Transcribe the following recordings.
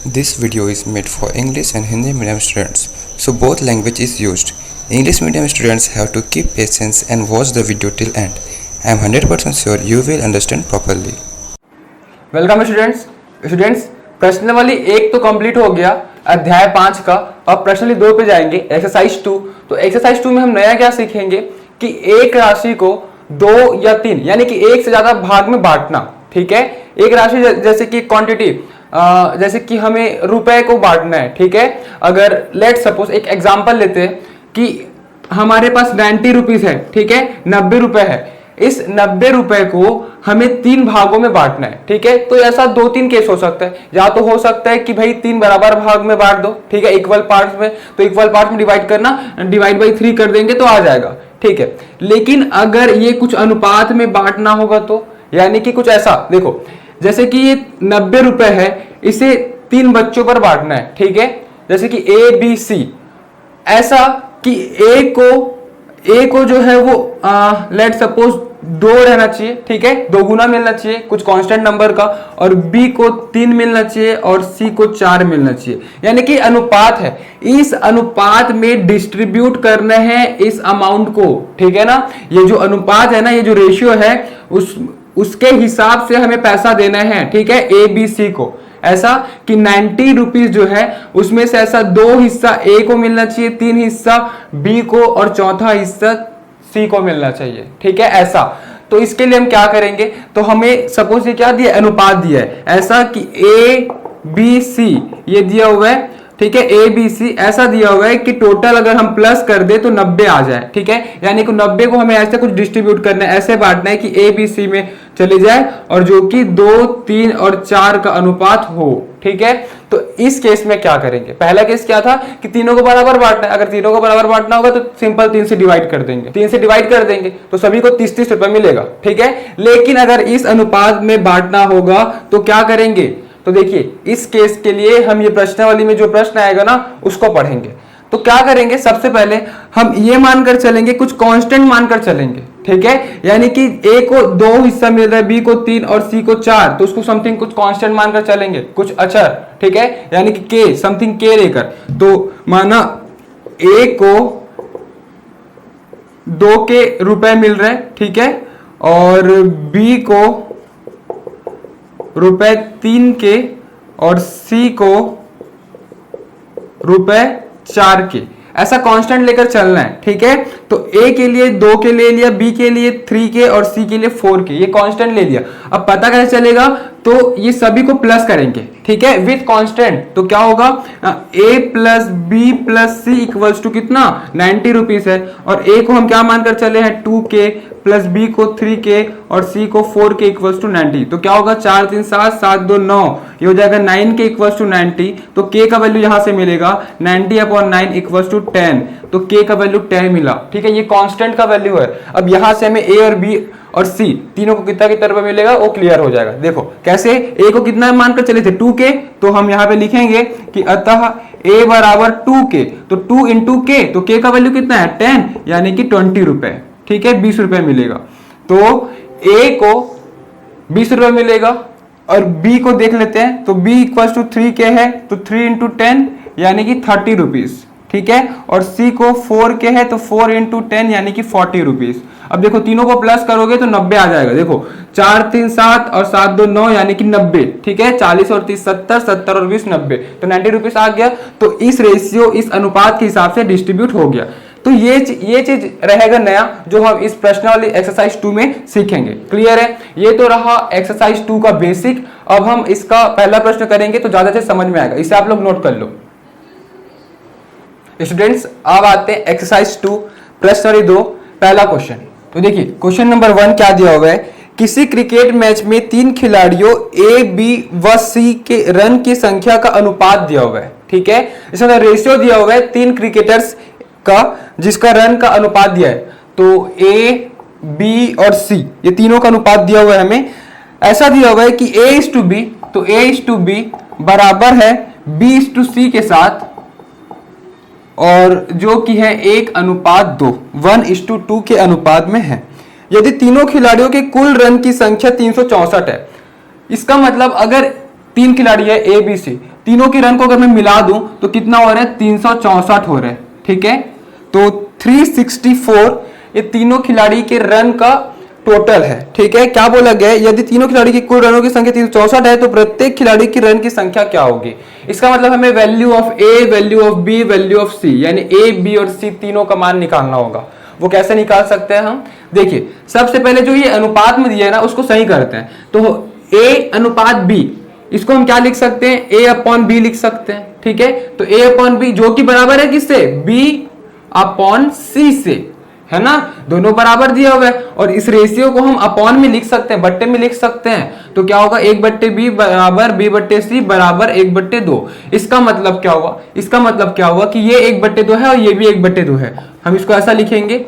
This video is made for English and Hindi medium students, so both language is used. English medium students have to keep patience and watch the video till end. I am 100% sure you will understand properly. Welcome students प्रश्नावली 1 तो complete हो गया अध्याय 5 का। अब प्रश्नावली 2 पे जाएंगे, एक्सरसाइज 2। तो एक्सरसाइज 2 में हम नया क्या सीखेंगे कि एक राशि को 2 या 3 यानी कि एक से ज्यादा भाग में बांटना। ठीक है, एक राशि जैसे कि क्वांटिटी, जैसे कि हमें रुपए को बांटना है। ठीक है, अगर लेट सपोज एक एग्जांपल लेते हैं कि हमारे पास 90 रुपीज है। ठीक है, 90 रुपए है। इस 90 रुपए को हमें 3 भागों में बांटना है। ठीक है, तो ऐसा 2-3 केस हो सकता है। या तो हो सकता है कि भाई 3 बराबर भाग में बांट दो। ठीक है, इक्वल पार्ट्स में, तो इक्वल पार्ट्स में डिवाइड करना, डिवाइड बाई 3 कर देंगे तो आ जाएगा। ठीक है, लेकिन अगर ये कुछ अनुपात में बांटना होगा तो यानी कि कुछ ऐसा देखो, जैसे कि ये 90 रुपए है, इसे 3 बच्चों पर बांटना है। ठीक है, जैसे कि ए बी सी, ऐसा कि ए को जो है वो लेट सपोज 2 रहना चाहिए। ठीक है, 2 गुना मिलना चाहिए कुछ कांस्टेंट नंबर का, और बी को 3 मिलना चाहिए और सी को 4 मिलना चाहिए। यानी कि अनुपात है, इस अनुपात में डिस्ट्रीब्यूट करना है इस अमाउंट को। ठीक है ना, ये जो अनुपात है ना, ये जो रेशियो है उसके हिसाब से हमें पैसा देना है। ठीक है, ए बी सी को, ऐसा कि 90 रुपीज जो है उसमें से ऐसा 2 हिस्सा ए को मिलना चाहिए, 3 हिस्सा बी को और चौथा हिस्सा सी को मिलना चाहिए। ठीक है, ऐसा। तो इसके लिए हम क्या करेंगे, तो हमें सपोज ये क्या दिया, अनुपात दिया है ऐसा कि ए बी सी ये दिया हुआ है। ठीक है, ए बी सी ऐसा दिया हुआ है कि टोटल अगर हम प्लस कर दे तो 90 आ जाए। ठीक है, यानी कि 90 को हमें ऐसे कुछ डिस्ट्रीब्यूट करना है, ऐसे बांटना है कि ए बी सी में चले जाए और जो कि 2, 3 और 4 का अनुपात हो। ठीक है, तो इस केस में क्या करेंगे, पहला केस क्या था कि तीनों को बराबर बांटना है। अगर तीनों को बराबर बांटना होगा तो सिंपल 3 से डिवाइड कर देंगे, 3 से डिवाइड कर देंगे तो सभी को 30-30 रुपए मिलेगा। ठीक है, लेकिन अगर इस अनुपात में बांटना होगा तो क्या करेंगे, तो देखिए इस केस के लिए हम ये प्रश्नावली में जो प्रश्न आएगा ना उसको पढ़ेंगे। तो क्या करेंगे, सबसे पहले हम ये मानकर चलेंगे, कुछ कांस्टेंट मानकर चलेंगे। ठीक है, यानी कि ए को 2 हिस्सा मिल रहा है, बी को 3 और सी को 4, तो उसको समथिंग कुछ कांस्टेंट मानकर चलेंगे, कुछ अचर। ठीक है, यानी कि के समथिंग के लेकर, तो माना ए को 2 के रुपए मिल रहे हैं। ठीक है, और बी को रुपए 3 के और सी को रुपए 4 के, ऐसा कांस्टेंट लेकर चलना है। ठीक है, तो ए के लिए 2 के ले लिया, बी के लिए 3 के और सी के लिए 4 के, ये कांस्टेंट ले लिया। अब पता कैसे चलेगा, तो ये सभी को प्लस करेंगे। ठीक है, विथ कांस्टेंट, तो क्या होगा, A plus B plus C equals to कितना, 90 रुपीज है। और ए को हम क्या मानकर चले हैं, 2 के, प्लस बी को 3 के और सी को 4 के इक्वल्स टू 90। तो क्या होगा, 4 3 7 7 2 9, ये हो जाएगा 9 के इक्वल्स टू 90। तो के का वैल्यू यहां से मिलेगा 90/9 इक्वल्स टू 10, तो के का वैल्यू 10 मिला। ठीक है, ये कांस्टेंट का वैल्यू है। अब यहां से हमें ए और बी और सी तीनों को कितना रुपए मिलेगा वो क्लियर हो जाएगा। देखो कैसे, ए को कितना मानकर चले थे, 2 के, तो हम यहाँ पे लिखेंगे कि अतः ए बराबर 2 के, तो 2 इंटू के, तो के का वैल्यू कितना है 10, यानी कि 20 रुपए। ठीक है, 20 रुपए मिलेगा। तो ए को 20 रुपए मिलेगा और बी को देख लेते हैं, तो बी इक्वल टू 3 के है, तो 3 इंटू 10 यानी कि 30 रुपीज। ठीक है, और सी को 4 के है, तो 4 इंटू 10 यानी कि 40 रुपीज। अब देखो तीनों को प्लस करोगे तो 90 आ जाएगा। देखो 4 3 7 और 7 2 9 यानी कि 90। ठीक है, 40 और 30 70, 70 और 20 90, तो 90 रुपीज आ गया। तो इस रेशियो, इस अनुपात के हिसाब से डिस्ट्रीब्यूट हो गया। तो ये चीज रहेगा नया जो हम इस प्रश्नावली एक्सरसाइज 2 में सीखेंगे। क्लियर है, ये तो रहा एक्सरसाइज 2 का बेसिक। अब हम इसका पहला प्रश्न करेंगे तो ज्यादा से समझ में आएगा, इसे आप लोग नोट कर लो स्टूडेंट्स। अब आते हैं एक्सरसाइज 2 प्रश्न 2, पहला क्वेश्चन। तो देखिए क्वेश्चन नंबर 1 क्या दिया हुआ है, किसी क्रिकेट मैच में 3 खिलाड़ियों ए बी व सी के रन की संख्या का अनुपात दिया हुआ है। ठीक है, इसमें रेशियो दिया हुआ है 3 क्रिकेटर्स का, जिसका रन का अनुपात दिया है। तो ए बी और सी ये तीनों का अनुपात दिया हुआ है हमें। ऐसा दिया हुआ है कि ए इज टू बी, तो ए इज टू बी बराबर है बी इज टू सी के साथ, और जो कि है 1:2, 1:2 के अनुपात में है। यदि तीनों खिलाड़ियों के कुल रन की संख्या 364 है, इसका मतलब अगर 3 खिलाड़ी है ए बी सी, तीनों के रन को अगर मैं मिला दूं तो कितना हो रहा है, 364 हो रहा है, ठीक है। तो 364 ये तीनों खिलाड़ी के रन का टोटल है, ठीक है। क्या बोला गया है, यदि तीनों खिलाड़ी की कुल रनों की संख्या 364 है तो प्रत्येक खिलाड़ी की रन की संख्या क्या होगी। इसका मतलब हमें value of A, value of B, value of C, यानी ए, बी और सी तीनों का मान निकालना होगा। वो कैसे निकाल सकते हैं हम, देखिए सबसे पहले जो ये अनुपात में दिया है ना उसको सही करते हैं। तो ए अनुपात बी, इसको हम क्या लिख सकते हैं, ए अपॉन बी लिख सकते हैं, ठीक है। तो ए अपॉन बी जो कि बराबर है किससे, बी अपॉन सी से, है ना, दोनों बराबर दिया हुआ है। और इस रेशियो को हम अपॉन में लिख सकते हैं, बट्टे में लिख सकते हैं। तो क्या होगा, 1/b बराबर b/c बराबर 1/2। इसका मतलब क्या हुआ, इसका मतलब क्या हुआ कि ये 1/2 है और ये भी 1/2 है। हम इसको ऐसा लिखेंगे,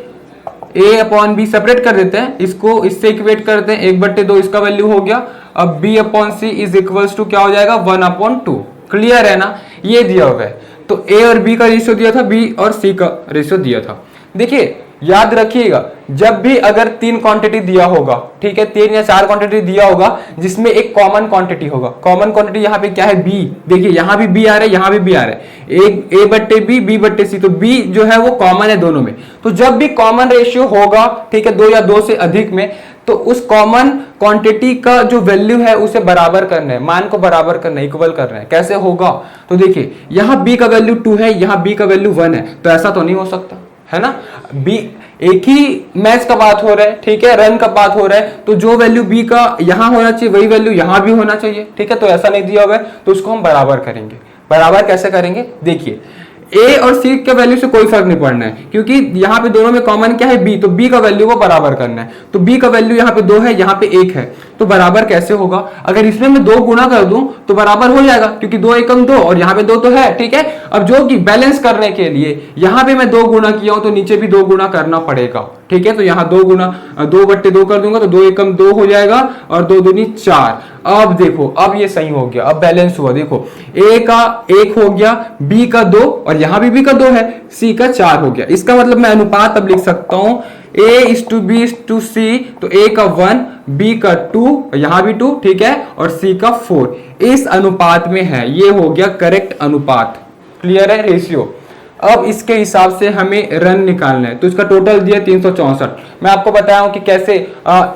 a अपॉन बी सेपरेट कर देते हैं, इसको इससे इक्वेट करते हैं, 1/2 इसका वैल्यू हो गया। अब b upon C is equals to क्या हो जाएगा, 1/2। क्लियर है ना, ये दिया हुआ है। तो a और b का रेशियो दिया था, b और c का रेशियो दिया था। देखिए याद रखिएगा, जब भी अगर 3 क्वांटिटी दिया होगा, ठीक है, 3 या 4 क्वांटिटी दिया होगा जिसमें एक कॉमन क्वांटिटी होगा। कॉमन क्वांटिटी यहाँ पे क्या है, बी। देखिए यहाँ भी बी आ रहा है, यहाँ भी बी आ रहा है, एक a/b, b/c। तो b जो है वो कॉमन है दोनों में। तो जब भी कॉमन रेशियो होगा, ठीक है, 2 या 2 से अधिक में, तो उस कॉमन क्वांटिटी का जो वैल्यू है उसे बराबर करना है, मान को बराबर करना है, इक्वल करना है। कैसे होगा, तो देखिए यहाँ b का वैल्यू 2 है, यहाँ b का वैल्यू 1 है, तो ऐसा तो नहीं हो सकता, है ना। बी एक ही मैच का बात हो रहा है, ठीक है, रन का बात हो रहा है, तो जो वैल्यू बी का यहां होना चाहिए वही वैल्यू यहां भी होना चाहिए, ठीक है। तो ऐसा नहीं दिया हुआ है, तो उसको हम बराबर करेंगे। बराबर कैसे करेंगे, देखिए ए और सी के वैल्यू से कोई फर्क नहीं पड़ना है, क्योंकि यहाँ पे दोनों में कॉमन क्या है, बी। तो बी का वैल्यू को बराबर करना है। तो बी का वैल्यू यहाँ पे 2 है, यहाँ पे 1 है, तो बराबर कैसे होगा, अगर इसमें मैं 2 गुना कर दूं तो बराबर हो जाएगा, क्योंकि 2 एकम 2 और यहाँ पे 2 तो है, ठीक है। अब जो कि बैलेंस करने के लिए यहाँ पे मैं 2 गुना किया हूं तो नीचे भी 2 गुना करना पड़ेगा, ठीक है। तो यहाँ 2 गुना 2/2 कर दूंगा तो 2 एकम 2 हो जाएगा और 2 दूनी 4। अब देखो, अब ये सही हो गया, अब बैलेंस हुआ। देखो a का 1 हो गया, b का 2 और यहां भी b का 2 है, c का 4 हो गया। इसका मतलब मैं अनुपात अब लिख सकता हूं a:b:c। तो a का 1, b का 2, यहां भी 2, ठीक है, और c का 4 इस अनुपात में है। ये हो गया करेक्ट अनुपात। क्लियर है, रेशियो। अब इसके हिसाब से हमें रन निकालना है। तो इसका टोटल दिया 364। मैं आपको बताया हूं कि कैसे,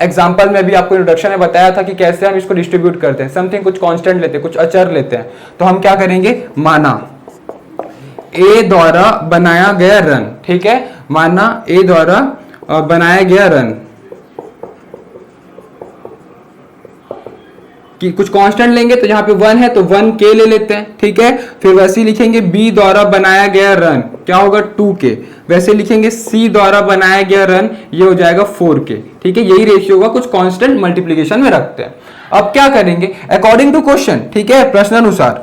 एग्जांपल में भी आपको इंट्रोडक्शन में बताया था कि कैसे हम इसको डिस्ट्रीब्यूट करते हैं। समथिंग कुछ कांस्टेंट लेते हैं, कुछ अचर लेते हैं। तो हम क्या करेंगे, माना ए द्वारा बनाया गया रन, ठीक है, माना ए द्वारा बनाया गया रन कि कुछ कांस्टेंट लेंगे, तो यहाँ पे 1 है तो 1k ले लेते हैं, ठीक है। फिर वैसे ही लिखेंगे b द्वारा बनाया गया रन, क्या होगा 2k। वैसे लिखेंगे c द्वारा बनाया गया रन, ये हो जाएगा 4k, ठीक है। यही रेशियो होगा, कुछ कांस्टेंट मल्टीप्लिकेशन में रखते हैं। अब क्या करेंगे, अकॉर्डिंग टू क्वेश्चन, ठीक है, प्रश्नानुसार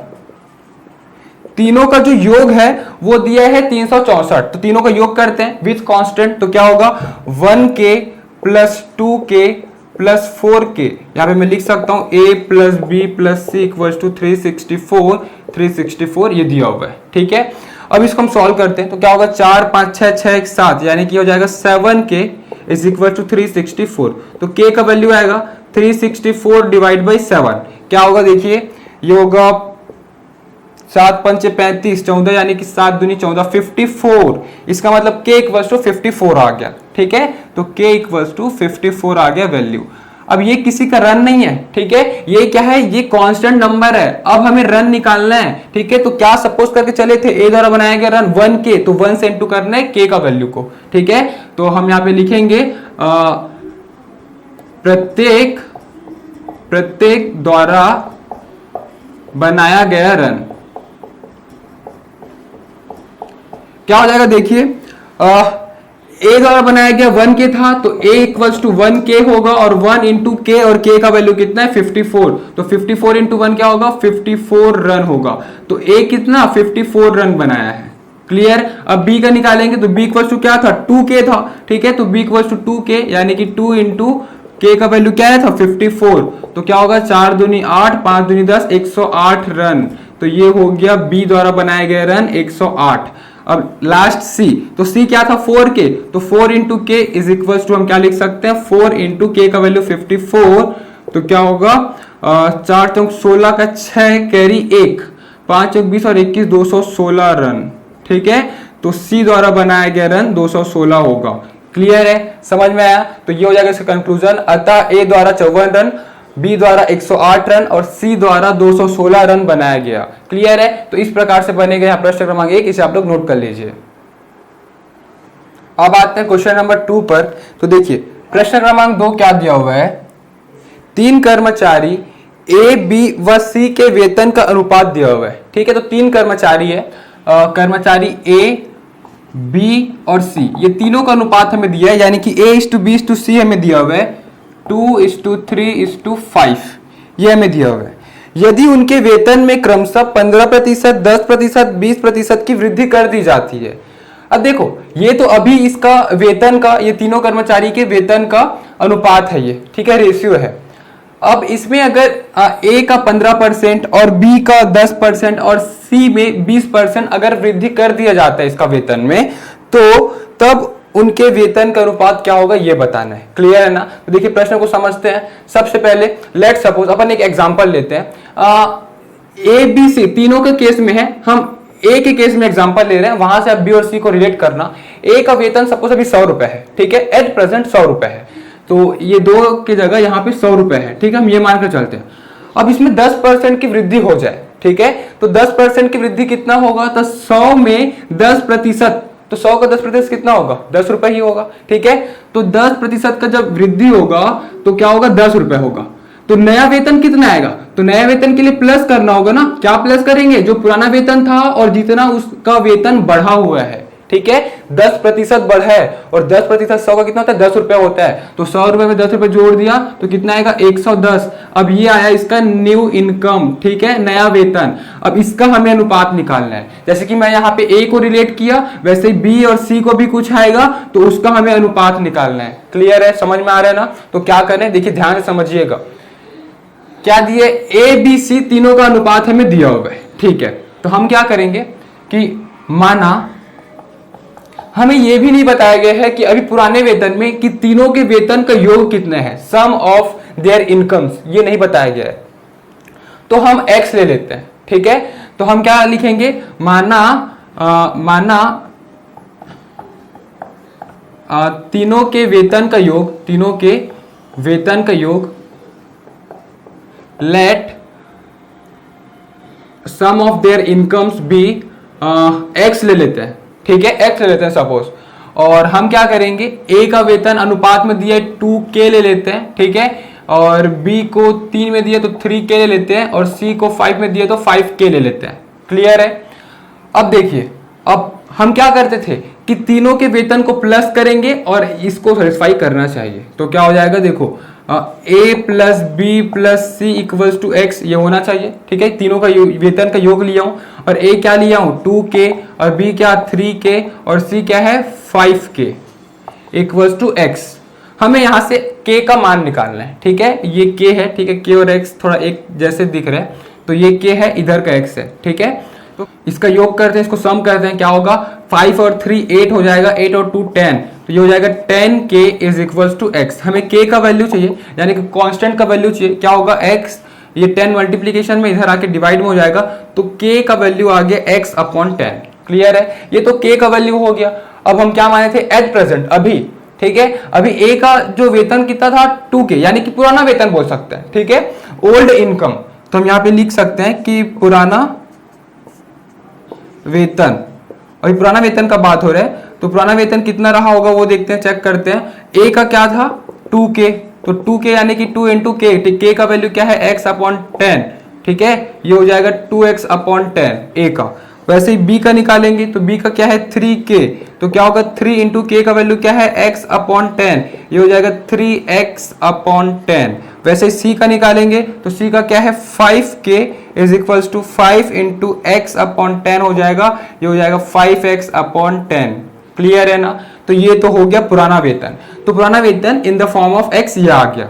तीनों का जो योग है वो दिया है 364। तो तीनों का योग करते हैं विथ कांस्टेंट। तो क्या होगा, 1k plus 2k plus 4k। यहां पे मैं लिख सकता हूं a plus B plus C equals to 364 ये दिया हुआ है, ठीक है। अब इसको हम सॉल्व करते हैं। तो क्या होगा, 4 5 6 6 1 7, यानी कि हो जाएगा 7k इज इक्वल टू 364। तो k का वैल्यू आएगा 364 डिवाइड बाई 7। क्या होगा, देखिए ये होगा 7 5 35 14, यानी कि 7 दूनी 14, 54। इसका मतलब k इक्वल्स टू 54 आ गया, ठीक है। तो k इक्वल्स टू 54 आ गया वैल्यू। अब ये किसी का रन नहीं है, ठीक है, ये क्या है, ये कांस्टेंट नंबर है। अब हमें रन निकालना है, ठीक है। तो क्या सपोज करके चले थे, a द्वारा बनाया गया रन 1k, तो 1 से इंटू करना है k का वैल्यू को, ठीक है। तो हम यहां पे लिखेंगे प्रत्येक द्वारा बनाया गया रन। क्या हो जाएगा, देखिए a द्वारा बनाया गया 1k था, तो a इक्वल्स टू 1k होगा, और 1 इंटू k, और k का वैल्यू कितना है 54। तो 54 इंटू 1 क्या होगा, 54 रन होगा। तो a कितना 54 रन बनाया है। क्लियर। अब b का निकालेंगे तो b इक्वल्स टू क्या था, 2k था, ठीक है। तो b इक्वल्स टू 2k, यानी कि 2 इंटू k का वैल्यू क्या है था 54। तो क्या होगा, 4 दूनी 8 5 दूनी 10, 108 रन। तो ये हो गया b द्वारा बनाया गया रन 108। अब लास्ट c, तो c क्या था 4k, तो 4 इंटू के इज इक्वल्स टू हम क्या लिख सकते हैं, 4 इंटू के का वैल्यू 54। तो क्या होगा, 4 चौक 16 का 6 कैरी 1, 5 चौक 20 और 21 216 रन, ठीक है। तो सी द्वारा बनाया गया रन 216 होगा। क्लियर है, समझ में आया? तो ये हो जाएगा इसका कंक्लूजन। अतः ए द्वारा 54 रन, बी द्वारा 108 रन और सी द्वारा 216 रन बनाया गया। क्लियर है? तो इस प्रकार से बनेगा यहाँ प्रश्न क्रमांक 1, इसे आप लोग नोट कर लीजिए। अब आते हैं क्वेश्चन नंबर 2 पर। तो देखिए प्रश्न क्रमांक 2 क्या दिया हुआ है, 3 कर्मचारी ए, बी व सी के वेतन का अनुपात दिया हुआ है, ठीक है। तो 3 कर्मचारी है, कर्मचारी ए, बी और सी, ये तीनों का अनुपात हमें दिया है, यानी कि A:B:C हमें दिया हुआ है 2:3:5, ये हमें दिया हुआ है। यदि उनके वेतन में क्रमशः 15%, 10%, 20% की वृद्धि कर दी जाती है। अब देखो ये तो अभी इसका वेतन का, ये तीनों कर्मचारी के वेतन का अनुपात है ये, ठीक है, रेशियो है। अब इसमें अगर ए का 15% और बी का 10% और सी में 20% अगर वृद्धि कर दिया जाता है इसका वेतन में, तो तब उनके वेतन का अनुपात क्या होगा ये बताना है। क्लियर है ना? तो देखिए प्रश्न को समझते हैं। सबसे पहले लेट सपोज अपन एक एग्जांपल लेते हैं, ए बी सी तीनों के केस में है, हम ए के केस में एग्जांपल ले रहे हैं, वहां से आप बी और सी को रिलेट करना। ए का वेतन सपोज अभी 100 रुपए है, ठीक है, एट प्रेजेंट 100 रुपए है, तो ये 2 की जगह यहाँ पे 100 रुपए है, ठीक है, हम ये मानकर चलते हैं। अब इसमें 10% की वृद्धि हो जाए, ठीक है, तो 10% की वृद्धि कितना होगा, तो 100 में 10%, तो 100 का 10% कितना होगा, 10 रुपए ही होगा, ठीक है। तो 10% का जब वृद्धि होगा तो क्या होगा, 10 रुपए होगा। तो नया वेतन कितना आएगा, तो नया वेतन के लिए प्लस करना होगा ना। क्या प्लस करेंगे, जो पुराना वेतन था और जितना उसका वेतन बढ़ा हुआ है, ठीक है, 10% बढ़ा है और 10% 100 का कितना होता है, 10 रुपया होता है। तो 100 रुपए में 10 रुपए जोड़ दिया तो कितना आएगा, 110। अब ये आया इसका न्यू इनकम, ठीक है, नया वेतन। अब इसका हमें अनुपात निकालना है। जैसे कि मैं यहाँ पे ए को रिलेट किया, वैसे ही बी और सी को भी कुछ आएगा, तो उसका हमें अनुपात निकालना है। क्लियर है, समझ में आ रहा है ना? तो क्या करें, देखिए ध्यान से समझिएगा। क्या दिए, ए बी सी तीनों का अनुपात हमें दिया हुआ है, ठीक है। तो हम क्या करेंगे कि माना हमें यह भी नहीं बताया गया है कि अभी पुराने वेतन में कि तीनों के वेतन का योग कितना है, सम ऑफ देयर इनकम्स, ये नहीं बताया गया है। तो हम x ले लेते हैं, ठीक है। तो हम क्या लिखेंगे, माना तीनों के वेतन का योग, तीनों के वेतन का योग, let sum of their incomes B, x ले लेते हैं, ठीक है, x ले लेते हैं सपोज। और हम क्या करेंगे, a का वेतन अनुपात में दिया है 2k ले लेते हैं, ठीक है, और b को 3 में दिया तो 3k ले लेते हैं और c को 5 में दिया तो 5k ले लेते हैं। क्लियर है? अब देखिए, अब हम क्या करते थे कि तीनों के वेतन को प्लस करेंगे और इसको सेटिस्फाई करना चाहिए। तो क्या हो जाएगा, देखो a plus B plus C equals to X, ये होना चाहिए, ठीक है। तीनों का वेतन का योग लिया हूं और a क्या लिया हूं 2k और b क्या 3k और c क्या है 5k इक्वल्स टू एक्स। हमें यहां से k का मान निकालना है, ठीक है, ये k है, ठीक है, k और x थोड़ा एक जैसे दिख रहे हैं, तो ये k है, इधर का x है, ठीक है। तो इसका योग करते हैं, इसको सम करते हैं, क्या होगा, 5 और 3 8 हो जाएगा, 8 और 2 10, तो ये हो जाएगा 10k is equals to x। हमें k का वैल्यू चाहिए, यानी कि कांस्टेंट का वैल्यू चाहिए, क्या होगा x, ये 10 मल्टीप्लीकेशन में इधर आके डिवाइड में हो जाएगा, तो k का वैल्यू आ गया x अपॉन 10। क्लियर है, ये तो k का वैल्यू हो गया। अब हम क्या माने थे, एट प्रेजेंट, अभी, ठीक है, अभी a का जो वेतन कितना था 2k, यानी कि पुराना वेतन बोल सकते हैं, ठीक है, ओल्ड इनकम। तो हम यहाँ पे लिख सकते हैं कि पुराना वेतन, अभी पुराना वेतन का बात हो रहा है, तो पुराना वेतन कितना रहा होगा वो देखते हैं, चेक करते हैं। a का क्या था 2k, तो 2k यानी कि 2 इंटू k, k का वैल्यू क्या है x अपॉन 10, ठीक है, ये हो जाएगा 2x अपॉन 10 a का। वैसे ही b का निकालेंगे, तो b का क्या है 3k, तो क्या होगा 3 इंटू k का वैल्यू क्या है x अपॉन 10, ये हो जाएगा 3x अपॉन 10। वैसे ही c का निकालेंगे, तो c का क्या है 5k is equals to 5 into x upon 10 हो जाएगा, ये हो जाएगा 5x अपॉन 10। क्लियर है ना? तो ये तो हो गया पुराना वेतन। तो पुराना वेतन in the form of x ये आ गया।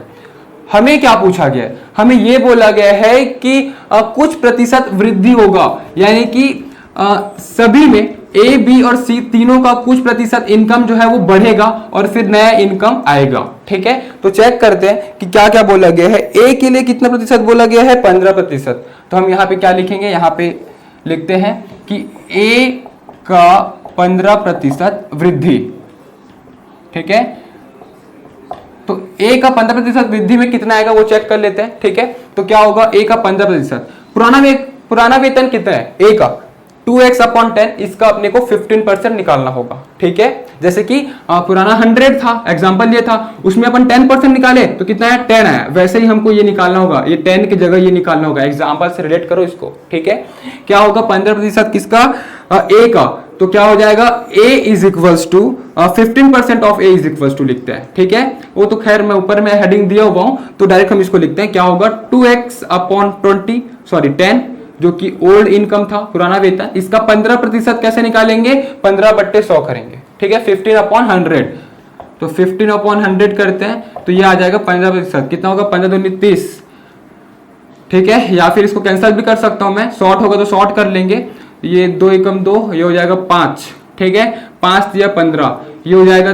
हमें क्या पूछा गया है, हमें ये बोला गया है कि कुछ प्रतिशत वृद्धि होगा, यानी कि सभी में ए बी और सी तीनों का कुछ प्रतिशत इनकम जो है वो बढ़ेगा और फिर नया इनकम आएगा, ठीक है। तो चेक करते हैं कि क्या क्या बोला गया है। ए के लिए कितना प्रतिशत बोला गया है 15%, तो हम यहाँ पे क्या लिखेंगे, यहाँ पे लिखते हैं कि ए का 15% वृद्धि, ठीक है। तो ए का 15% वृद्धि में कितना आएगा वो चेक कर लेते हैं, ठीक है। तो क्या होगा, ए का 15%, पुराना वेतन कितना है ए का 2x/10, इसका अपने को 15% निकालना होगा, ठीक है। जैसे कि पुराना 100 था, एग्जांपल ये था, उसमें अपन 10% निकाले तो कितना है 10 आया, वैसे ही हमको ये निकालना होगा, ये 10 की जगह ये निकालना होगा, एग्जांपल से रिलेट करो इसको, ठीक है। क्या होगा 15% किसका, ए का, तो क्या हो जाएगा a is equals to 15% of a is equals to लिखते हैं, ठीक है। वो तो खैर मैं ऊपर में हेडिंग दिया हुआ हूं, तो डायरेक्ट हम इसको लिखते हैं, क्या होगा 10 जो कि ओल्ड इनकम था, पुराना वेतन, इसका 15% कैसे निकालेंगे, 15/100 करेंगे, ठीक है, 15/100, तो 15/100 करते हैं तो ये आ जाएगा 15%, कितना होगा 15 दूनी 30, ठीक है। या फिर इसको कैंसिल भी कर सकता हूं मैं, शॉर्ट होगा तो शॉर्ट कर लेंगे, ये 2 एकम 2, ये हो जाएगा 5, ठीक है, 5 दिया 15, ये हो जाएगा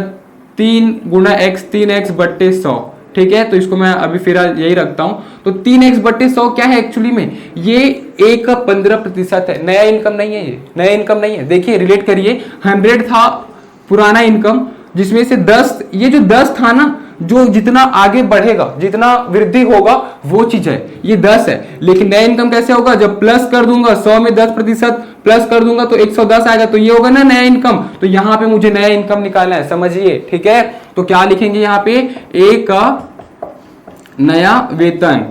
3 गुना x, 3x/100, ठीक है। तो इसको मैं अभी फिलहाल यही रखता हूं, तो 3x/100 क्या है एक्चुअली में, ये ए का 15% है, नया इनकम नहीं है, ये नया इनकम नहीं है। देखिए रिलेट करिए, 100 था पुराना इनकम, जिसमें से 10, ये जो 10 था ना, जो जितना आगे बढ़ेगा, जितना वृद्धि होगा वो चीज है, ये 10 है। लेकिन नया इनकम कैसे होगा, जब प्लस कर दूंगा 100 में 10% प्लस कर दूंगा तो 110 आएगा, तो ये होगा ना नया इनकम। तो यहां पे मुझे नया इनकम निकालना है, समझिए, ठीक है। तो क्या लिखेंगे यहां पे, ए का नया वेतन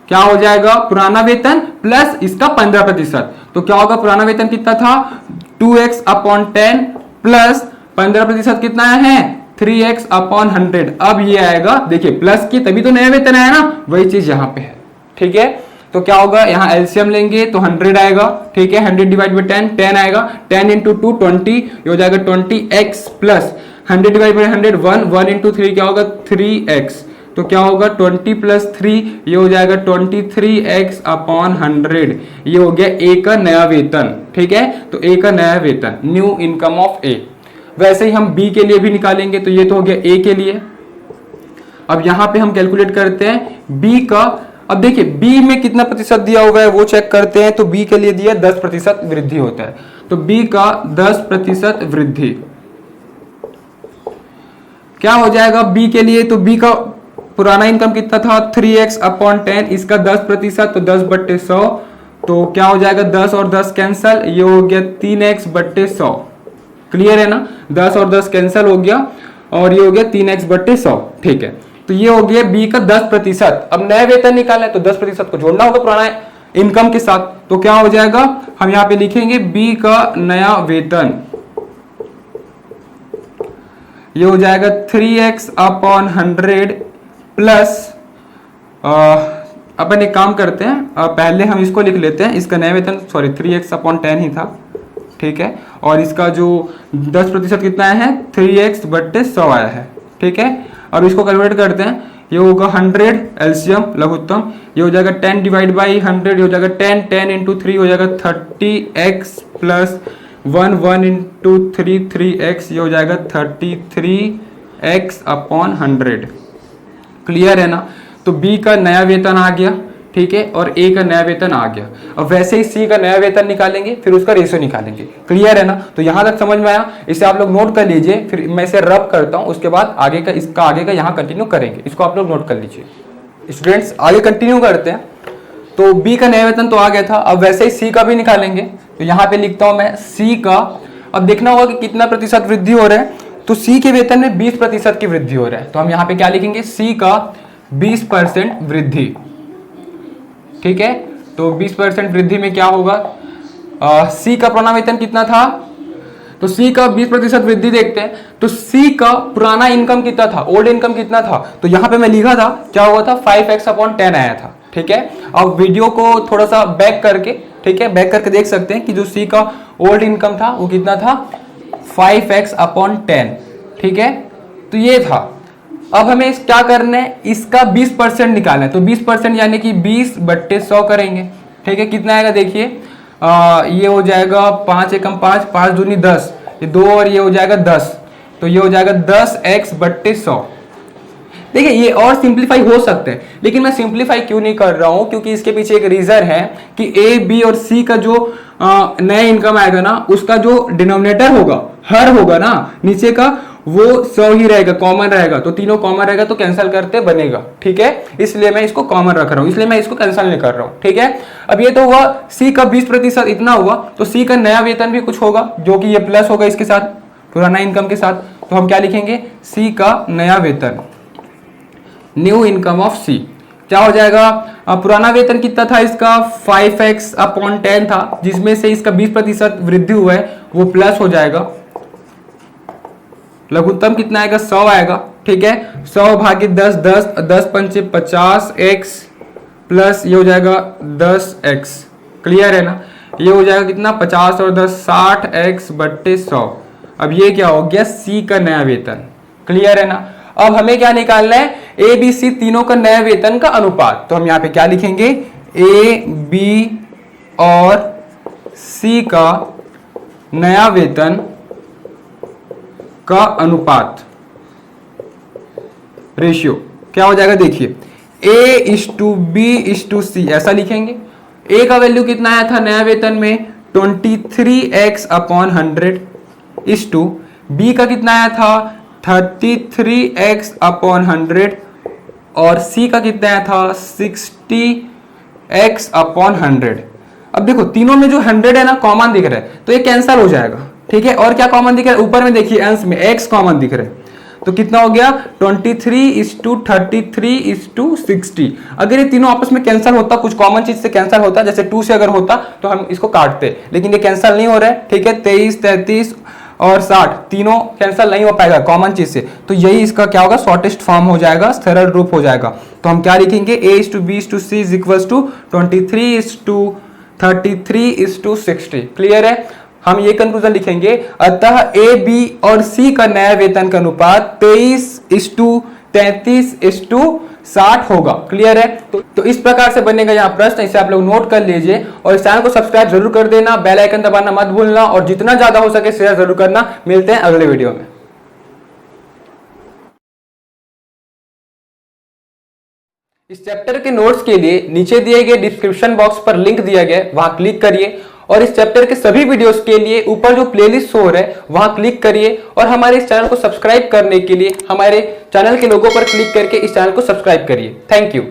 क्या हो जाएगा, पुराना वेतन प्लस इसका 15%, तो क्या होगा, पुराना वेतन कितना था 2x/10 प्लस 15% कितना है 3x/100। अब ये आएगा, देखिए प्लस की तभी तो नया वेतन आया ना, वही चीज यहां पे है, ठीक है। तो क्या होगा, यहां एलसीएम लेंगे तो 100 आएगा, ठीक है, 100 डिवाइड बाई 10, 10 आएगा, 10 इंटू 2 20, ये हो जाएगा 20x plus 100 divide by 100 1, 1 into 3 क्या होगा 3x, तो क्या होगा 20 प्लस 3, ये हो जाएगा 23x/100, ये हो गया ए का नया वेतन, ठीक है। तो ए का नया वेतन, न्यू इनकम ऑफ ए। वैसे ही हम बी के लिए भी निकालेंगे, तो ये तो हो गया ए के लिए। अब यहां पे हम कैलकुलेट करते हैं बी का, अब देखिए बी में कितना प्रतिशत दिया हुआ है वो चेक करते हैं, तो बी के लिए दिया 10% वृद्धि होता है, तो बी का 10% वृद्धि क्या हो जाएगा बी के लिए, तो बी का पुराना इनकम कितना था 3x/10, इसका 10%, तो 10/100, तो क्या हो जाएगा 10 और 10 कैंसल, ये हो गया 3x/100, क्लियर है ना, 10 और 10 कैंसल हो गया और ये हो गया 3x/100, ठीक है। तो ये हो गया बी का 10%। अब नया वेतन निकालना है तो 10% को जोड़ना होगा पुराना इनकम के साथ, तो क्या हो जाएगा, हम यहां पे लिखेंगे बी का नया वेतन, ये हो जाएगा 3x/100 प्लस, अपन एक काम करते हैं, पहले हम इसको लिख लेते हैं, इसका नया वेतन 3x/10 ही था, ठीक है, और इसका जो 10% कितना है 3x/100 आया है, ठीक है। अब इसको कैलकुलेट करते हैं, ये होगा 100 एलसीएम लघुत्तम, ये हो जाएगा 10 डिवाइड बाई 100, ये हो जाएगा 10, 10 इंटू 3 हो जाएगा 30x प्लस 1, 1 इंटू 3 3x, ये हो जाएगा 33x/100, क्लियर है ना। तो बी का नया वेतन आ गया, ठीक है, और ए का नया वेतन आ गया। अब वैसे ही सी का नया वेतन निकालेंगे, फिर उसका रेशियो निकालेंगे, क्लियर है ना। तो यहां तक समझ में आया, इसे आप लोग नोट कर लीजिए, फिर मैं इसे रब करता हूं, उसके बाद आगे का इसका आगे का यहां कंटिन्यू करेंगे, इसको आप लोग नोट कर लीजिए। स्टूडेंट्स आगे कंटिन्यू करते हैं, तो बी का नया वेतन तो आ गया था, अब वैसे ही सी का भी निकालेंगे, तो यहाँ पे लिखता हूं मैं सी का, अब देखना होगा कि कितना प्रतिशत वृद्धि हो रहा है, तो सी के वेतन में 20% की वृद्धि हो रहा है, तो हम यहाँ पे क्या लिखेंगे सी का 20% वृद्धि, ठीक है। तो 20% वृद्धि में क्या होगा, सी का पुराना वेतन कितना था, तो सी का 20% वृद्धि देखते हैं, तो सी का पुराना इनकम कितना था, ओल्ड इनकम कितना था, तो यहां पे मैं लिखा था क्या हुआ था 5x/10 आया था, ठीक है। अब वीडियो को थोड़ा सा बैक करके, ठीक है, बैक करके देख सकते हैं कि जो सी का ओल्ड इनकम था वो कितना था 5x/10, ठीक है। तो ये था, अब हमें क्या करना है, इसका 20% निकालना है, तो 20% यानी कि 20/100 करेंगे, ठीक है। कितना आएगा देखिए, ये हो जाएगा 5 एकम 5, 5 दूनी 10, ये 2 और ये हो जाएगा 10, तो ये हो जाएगा 10x/100। देखिए ये और सिंप्लीफाई हो सकते हैं, लेकिन मैं सिंप्लीफाई क्यों नहीं कर रहा हूं, क्योंकि इसके पीछे एक रीजन है कि ए, बी और सी का जो नया इनकम आएगा ना, उसका जो डिनोमिनेटर होगा, हर होगा ना नीचे का, वो 100 ही रहेगा, कॉमन रहेगा। तो तीनों कॉमन रहेगा तो कैंसिल करते बनेगा, ठीक है, इसलिए मैं इसको कॉमन रख रहा हूं, इसलिए मैं इसको कैंसिल नहीं कर रहा हूं, ठीक है। अब ये तो हुआ सी का 20% इतना हुआ, तो सी का नया वेतन भी कुछ होगा जो कि ये प्लस होगा इसके साथ, पुराना इनकम के साथ। तो हम क्या लिखेंगे, सी का नया वेतन, न्यू इनकम ऑफ सी। क्या हो जाएगा, पुराना वेतन कितना था इसका 5x/10 था, जिसमें से इसका 20% वृद्धि हुआ है, वो प्लस हो जाएगा। लघुत्तम कितना आएगा, 100 आएगा, ठीक है। 100 भागे 10, 10 पंचे 50x प्लस ये हो जाएगा 10x, क्लियर है ना। ये हो जाएगा कितना, 50 और 10 60x/100। अब ये क्या हो गया, सी का नया वेतन, क्लियर है ना। अब हमें क्या निकालना है, ए बी सी तीनों का नया वेतन का अनुपात। तो हम यहाँ पे क्या लिखेंगे, ए बी और सी का नया वेतन का अनुपात, रेशियो क्या हो जाएगा, देखिए A/B/C ऐसा लिखेंगे। ए का वैल्यू कितना आया था नया वेतन में, 23x/100 इस टू बी का कितना आया था 33x/100 और सी का कितना आया था 60x/100। अब देखो तीनों में जो 100 है ना कॉमन दिख रहा है, तो ये कैंसिल हो जाएगा, ठीक है। और क्या कॉमन दिख रहा है, ऊपर में देखिए अंश में x कॉमन दिख रहा है, तो कितना हो गया 23:33:60। अगर ये तीनों आपस में कैंसिल होता, कुछ कॉमन चीज से कैंसिल होता, जैसे 2 से अगर होता तो हम इसको काटते, लेकिन ये कैंसिल नहीं हो रहा है, ठीक है। 23, 33 और 60 तीनों कैंसिल नहीं हो पाएगा कॉमन चीज से, तो यही इसका क्या होगा, शॉर्टेस्ट फॉर्म हो जाएगा, सरल रूप हो जाएगा। तो हम क्या लिखेंगे, A/B/C is equals to 23:33:60, clear है। हम ये कंक्लूजन लिखेंगे, अतः ए बी और सी का नया वेतन का अनुपात 23:33:60 होगा, क्लियर है। तो इस प्रकार से बनेगा यहाँ प्रश्न, इसे आप लोग नोट कर लीजिए और इस चैनल को सब्सक्राइब जरूर कर देना, बेल आइकन दबाना मत भूलना और जितना ज्यादा हो सके शेयर जरूर करना। मिलते हैं अगले वीडियो में। इस चैप्टर के नोट्स के लिए नीचे दिए गए डिस्क्रिप्शन बॉक्स पर लिंक दिया गया है, वहां क्लिक करिए और इस चैप्टर के सभी वीडियोस के लिए ऊपर जो प्लेलिस्ट शो हो रहा है वहां क्लिक करिए और हमारे इस चैनल को सब्सक्राइब करने के लिए हमारे चैनल के लोगो पर क्लिक करके इस चैनल को सब्सक्राइब करिए। Thank you.